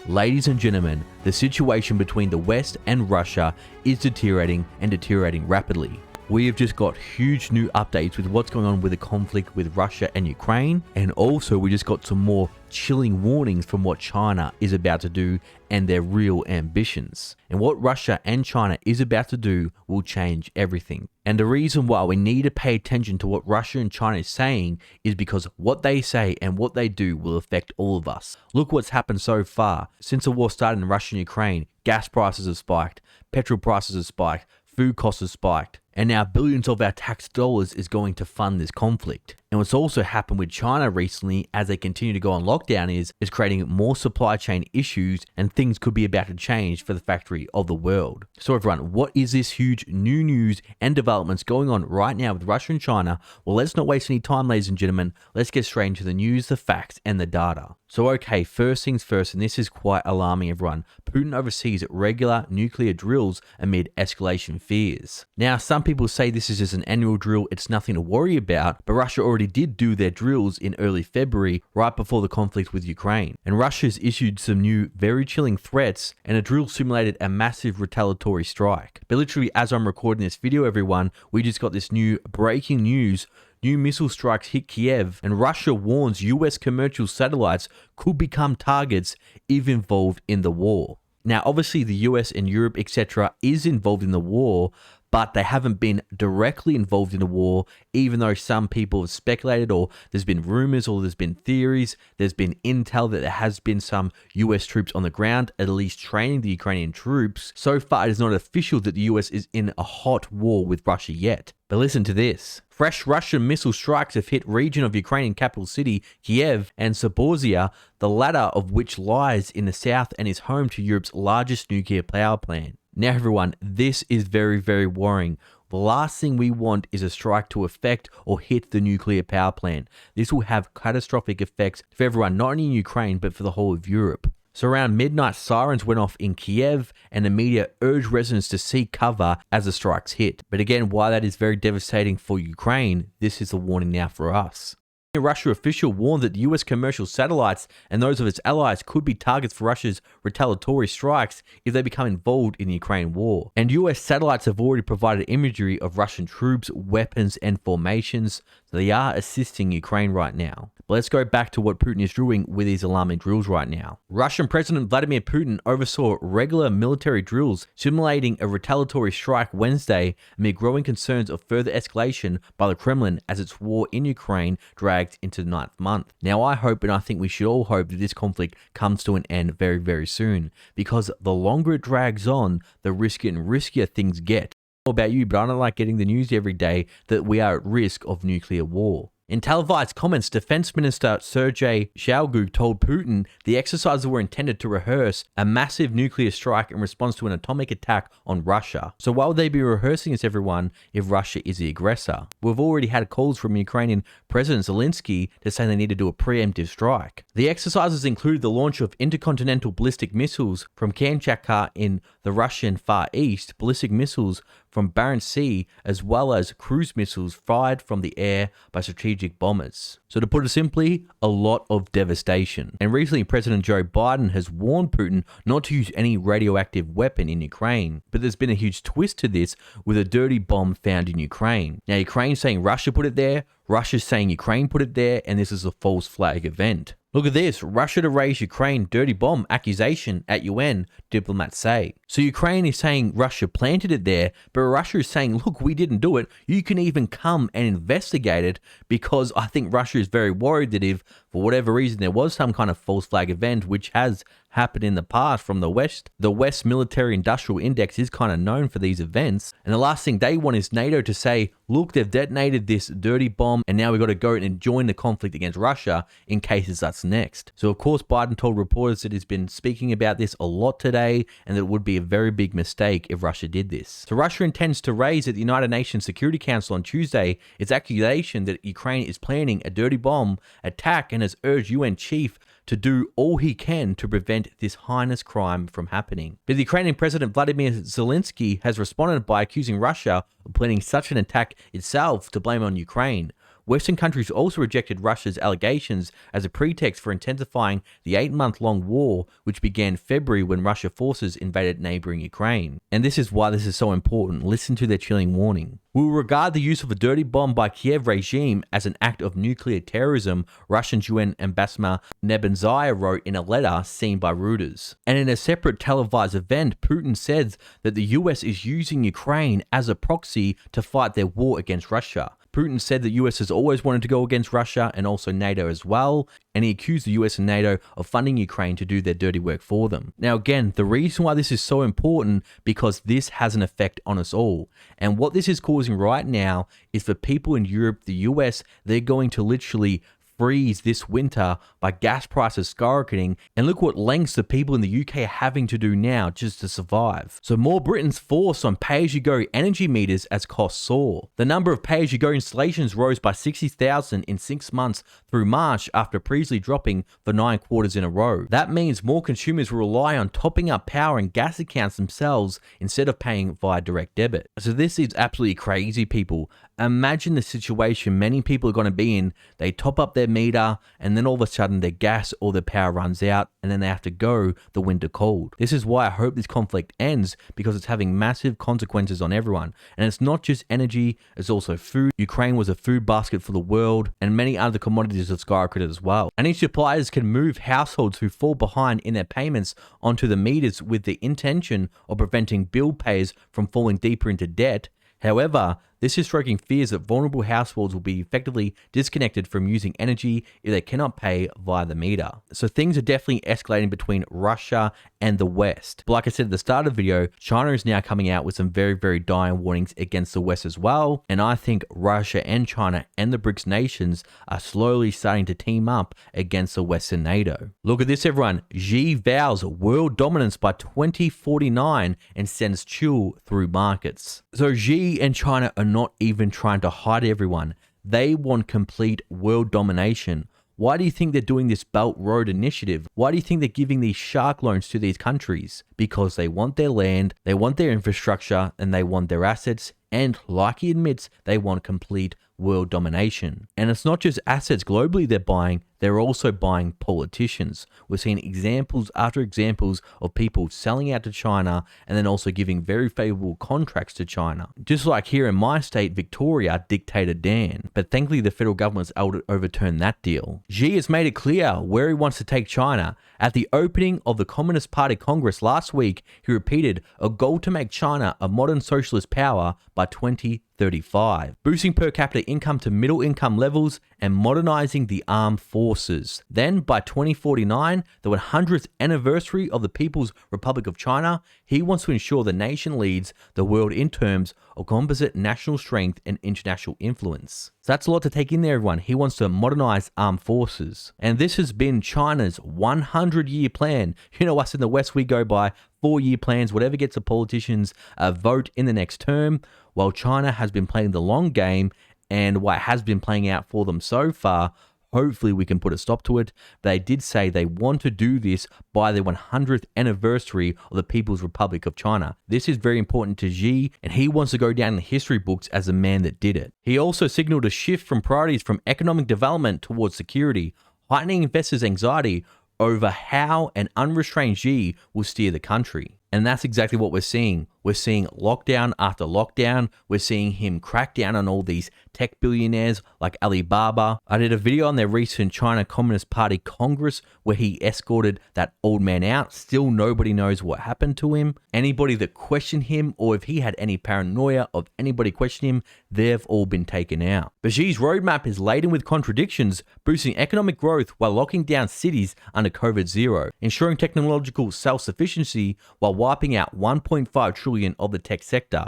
Ladies and gentlemen, the situation between the West and Russia is deteriorating and deteriorating rapidly. We have just got huge new updates with what's going on with the conflict with Russia and Ukraine, and also we just got some more chilling warnings from what China is about to do and their real ambitions. And what Russia and China is about to do will change everything. And the reason why we need to pay attention to what Russia and China is saying is because what they say and what they do will affect all of us. Look what's happened so far. Since the war started in Russia and Ukraine, gas prices have spiked, petrol prices have spiked, food costs have spiked, and now billions of our tax dollars is going to fund this conflict. And what's also happened with China recently as they continue to go on lockdown is creating more supply chain issues, and things could be about to change for the factory of the world. So everyone, what is this huge new news and developments going on right now with Russia and China? Well, let's not waste any time, ladies and gentlemen. Let's get straight into the news, the facts, and the data. So okay, first things first, and this is quite alarming everyone. Putin oversees regular nuclear drills amid escalation fears. Now, some people say this is just an annual drill, it's nothing to worry about, but Russia already did do their drills in early February, right before the conflict with Ukraine. And Russia's issued some new, very chilling threats, and a drill simulated a massive retaliatory strike. But literally, as I'm recording this video, everyone, we just got this new breaking news. New missile strikes hit Kiev, and Russia warns US commercial satellites could become targets if involved in the war. Now, obviously, the US and Europe, etc., is involved in the war, but they haven't been directly involved in the war, even though some people have speculated, or there's been rumors, or there's been theories, there's been intel that there has been some US troops on the ground, at least training the Ukrainian troops. So far, it is not official that the US is in a hot war with Russia yet. But listen to this. Fresh Russian missile strikes have hit region of Ukrainian capital city, Kiev, and Zaporizhzhia, the latter of which lies in the south and is home to Europe's largest nuclear power plant. Now everyone, this is very, very worrying. The last thing we want is a strike to affect or hit the nuclear power plant. This will have catastrophic effects for everyone, not only in Ukraine, but for the whole of Europe. So around midnight, sirens went off in Kiev, and the media urged residents to seek cover as the strikes hit. But again, while that is very devastating for Ukraine, this is a warning now for us. A Russia official warned that US commercial satellites and those of its allies could be targets for Russia's retaliatory strikes if they become involved in the Ukraine war. And US satellites have already provided imagery of Russian troops, weapons, and formations. So they are assisting Ukraine right now. But let's go back to what Putin is doing with these alarming drills right now. Russian President Vladimir Putin oversaw regular military drills simulating a retaliatory strike Wednesday amid growing concerns of further escalation by the Kremlin as its war in Ukraine dragged into the 9th month. Now I hope, and I think we should all hope, that this conflict comes to an end very, very soon, because the longer it drags on, the riskier and riskier things get. I don't know about you, but I don't like getting the news every day that we are at risk of nuclear war. In televised comments, Defense Minister Sergei Shoigu told Putin the exercises were intended to rehearse a massive nuclear strike in response to an atomic attack on Russia. So why would they be rehearsing this, everyone, if Russia is the aggressor? We've already had calls from Ukrainian President Zelensky to say they need to do a preemptive strike. The exercises included the launch of intercontinental ballistic missiles from Kamchatka in the Russian Far East, ballistic missiles from Barents Sea, as well as cruise missiles fired from the air by strategic bombers. So to put it simply, a lot of devastation. And recently, President Joe Biden has warned Putin not to use any radioactive weapon in Ukraine. But there's been a huge twist to this with a dirty bomb found in Ukraine. Now, Ukraine's saying Russia put it there, Russia's saying Ukraine put it there, and this is a false flag event. Look at this, Russia to raise Ukraine dirty bomb accusation at UN, diplomats say. So Ukraine is saying Russia planted it there, but Russia is saying, look, we didn't do it. You can even come and investigate it, because I think Russia is very worried that if, for whatever reason, there was some kind of false flag event, which has happened in the past from the West Military Industrial Index is kind of known for these events. And the last thing they want is NATO to say, look, they've detonated this dirty bomb, and now we've got to go and join the conflict against Russia in case that's next. So of course, Biden told reporters that he's been speaking about this a lot today, and that it would be a very big mistake if Russia did this. So Russia intends to raise at the United Nations Security Council on Tuesday its accusation that Ukraine is planning a dirty bomb attack, and has urged UN chief to do all he can to prevent this heinous crime from happening. But the Ukrainian President Vladimir Zelensky has responded by accusing Russia of planning such an attack itself to blame on Ukraine. Western countries also rejected Russia's allegations as a pretext for intensifying the 8-month-long war, which began February when Russia forces invaded neighboring Ukraine. And this is why this is so important. Listen to their chilling warning. We will regard the use of a dirty bomb by Kiev regime as an act of nuclear terrorism, Russian UN Ambassador Nebenzia wrote in a letter seen by Reuters. And in a separate televised event, Putin said that the US is using Ukraine as a proxy to fight their war against Russia. Putin said the US has always wanted to go against Russia and also NATO as well, and he accused the US and NATO of funding Ukraine to do their dirty work for them. Now again, the reason why this is so important, because this has an effect on us all. And what this is causing right now is for people in Europe, the US, they're going to literally freeze this winter by gas prices skyrocketing, and look what lengths the people in the UK are having to do now just to survive. So more Britons forced on pay-as-you-go energy meters as costs soar. The number of pay-as-you-go installations rose by 60,000 in 6 months through March after previously dropping for 9 quarters in a row. That means more consumers will rely on topping up power and gas accounts themselves instead of paying via direct debit. So this is absolutely crazy, people. Imagine the situation many people are going to be in. They top up their meter and then all of a sudden their gas or their power runs out and then they have to go the winter cold. This is why I hope this conflict ends, because it's having massive consequences on everyone. And it's not just energy, it's also food. Ukraine was a food basket for the world, and many other commodities have skyrocketed as well. And each suppliers can move households who fall behind in their payments onto the meters with the intention of preventing bill payers from falling deeper into debt. However, this is stoking fears that vulnerable households will be effectively disconnected from using energy if they cannot pay via the meter. So things are definitely escalating between Russia and the West. But like I said at the start of the video, China is now coming out with some very, very dire warnings against the West as well. And I think Russia and China and the BRICS nations are slowly starting to team up against the West and NATO. Look at this, everyone. Xi vows world dominance by 2049 and sends chill through markets. So Xi and China are not even trying to hide everyone. They want complete world domination. Why do you think they're doing this Belt Road initiative? Why do you think they're giving these shark loans to these countries? Because they want their land, they want their infrastructure, and they want their assets. And like he admits, they want complete world domination. And it's not just assets globally they're buying, they're also buying politicians. We're seeing examples after examples of people selling out to China and then also giving very favorable contracts to China. Just like here in my state, Victoria, dictator Dan. But thankfully the federal government was able to overturn that deal. Xi has made it clear where he wants to take China. At the opening of the Communist Party Congress last week, he repeated a goal to make China a modern socialist power by 2035, boosting per capita income to middle income levels and modernizing the armed forces. Then by 2049, the 100th anniversary of the People's Republic of China, he wants to ensure the nation leads the world in terms of composite national strength and international influence. So that's a lot to take in there, everyone. He wants to modernize armed forces. And this has been China's 100-year plan. You know, us in the West, we go by 4-year plans, whatever gets the politicians a vote in the next term, while China has been playing the long game, and what has been playing out for them so far, hopefully we can put a stop to it. They did say they want to do this by the 100th anniversary of the People's Republic of China. This is very important to Xi, and he wants to go down in the history books as the man that did it. He also signaled a shift from priorities from economic development towards security, heightening investors' anxiety over how an unrestrained Xi will steer the country. And that's exactly what we're seeing. We're seeing lockdown after lockdown. We're seeing him crack down on all these tech billionaires like Alibaba. I did a video on their recent China Communist Party Congress where he escorted that old man out. Still nobody knows what happened to him. Anybody that questioned him, or if he had any paranoia of anybody questioning him, they've all been taken out. But Xi's roadmap is laden with contradictions, boosting economic growth while locking down cities under COVID-0, ensuring technological self-sufficiency while wiping out 1.5 trillion of the tech sector,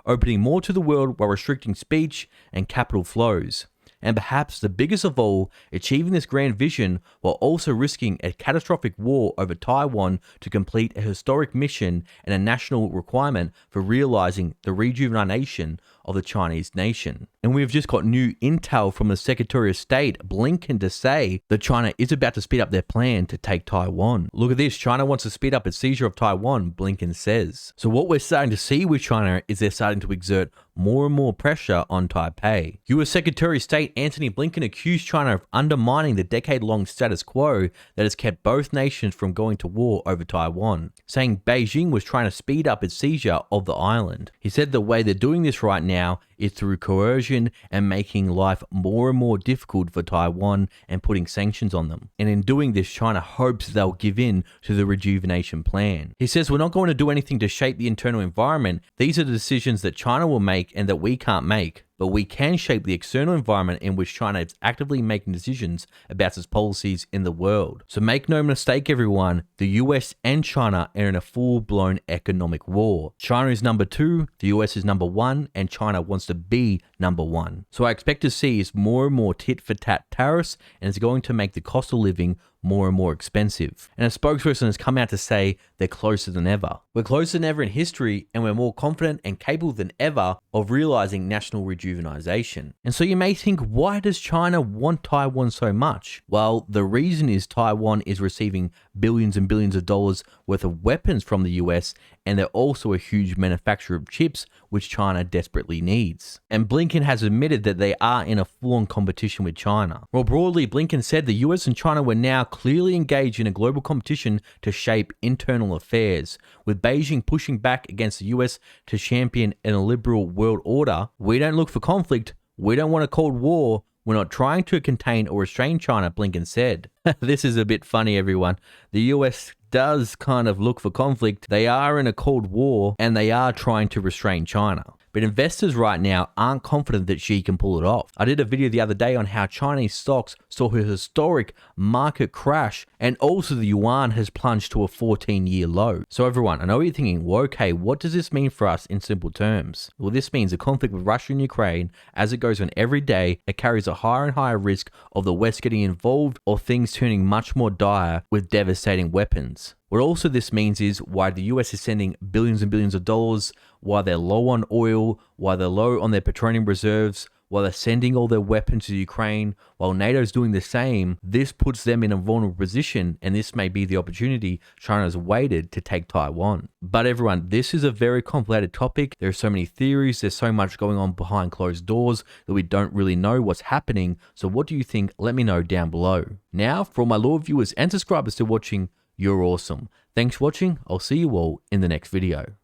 opening more to the world while restricting speech and capital flows. And perhaps the biggest of all, achieving this grand vision while also risking a catastrophic war over Taiwan to complete a historic mission and a national requirement for realizing the rejuvenation of the Chinese nation. And we've just got new intel from the Secretary of State, Blinken, to say that China is about to speed up their plan to take Taiwan. Look at this, China wants to speed up its seizure of Taiwan, Blinken says. So what we're starting to see with China is they're starting to exert more and more pressure on Taipei. US Secretary of State Antony Blinken accused China of undermining the decade-long status quo that has kept both nations from going to war over Taiwan, saying Beijing was trying to speed up its seizure of the island. He said the way they're doing this right now is through coercion and making life more and more difficult for Taiwan and putting sanctions on them. And in doing this, China hopes they'll give in to the rejuvenation plan. He says, we're not going to do anything to shape the internal environment. These are the decisions that China will make and that we can't make. But we can shape the external environment in which China is actively making decisions about its policies in the world. So make no mistake, everyone, the US and China are in a full-blown economic war. China is number 2, the US is number 1, and China wants to be number 1. So I expect to see is more and more tit-for-tat tariffs, and it's going to make the cost of living more and more expensive. And a spokesperson has come out to say they're closer than ever. We're closer than ever in history, and we're more confident and capable than ever of realizing national rejuvenation. And so you may think, why does China want Taiwan so much? Well, the reason is Taiwan is receiving billions and billions of dollars worth of weapons from the US, and they're also a huge manufacturer of chips, which China desperately needs. And Blinken has admitted that they are in a full-on competition with China. More broadly, Blinken said the US and China were now clearly engaged in a global competition to shape internal affairs, with Beijing pushing back against the US to champion a liberal world order. We don't look for conflict, we don't want a Cold War, we're not trying to contain or restrain China, Blinken said. This is a bit funny, everyone. The US does kind of look for conflict. They are in a Cold War and they are trying to restrain China. But investors right now aren't confident that she can pull it off. I did a video the other day on how Chinese stocks saw a historic market crash, and also the yuan has plunged to a 14-year low. So everyone, I know you're thinking, well, okay, what does this mean for us in simple terms? Well, this means the conflict with Russia and Ukraine, as it goes on every day, it carries a higher and higher risk of the West getting involved or things turning much more dire with devastating weapons. What also this means is why the US is sending billions and billions of dollars, why they're low on oil, why they're low on their petroleum reserves, while they're sending all their weapons to Ukraine, while NATO's doing the same. This puts them in a vulnerable position, and this may be the opportunity China's waited to take Taiwan. But everyone, this is a very complicated topic. There are so many theories, there's so much going on behind closed doors that we don't really know what's happening. So what do you think? Let me know down below. Now, for all my loyal viewers and subscribers still watching, you're awesome. Thanks for watching. I'll see you all in the next video.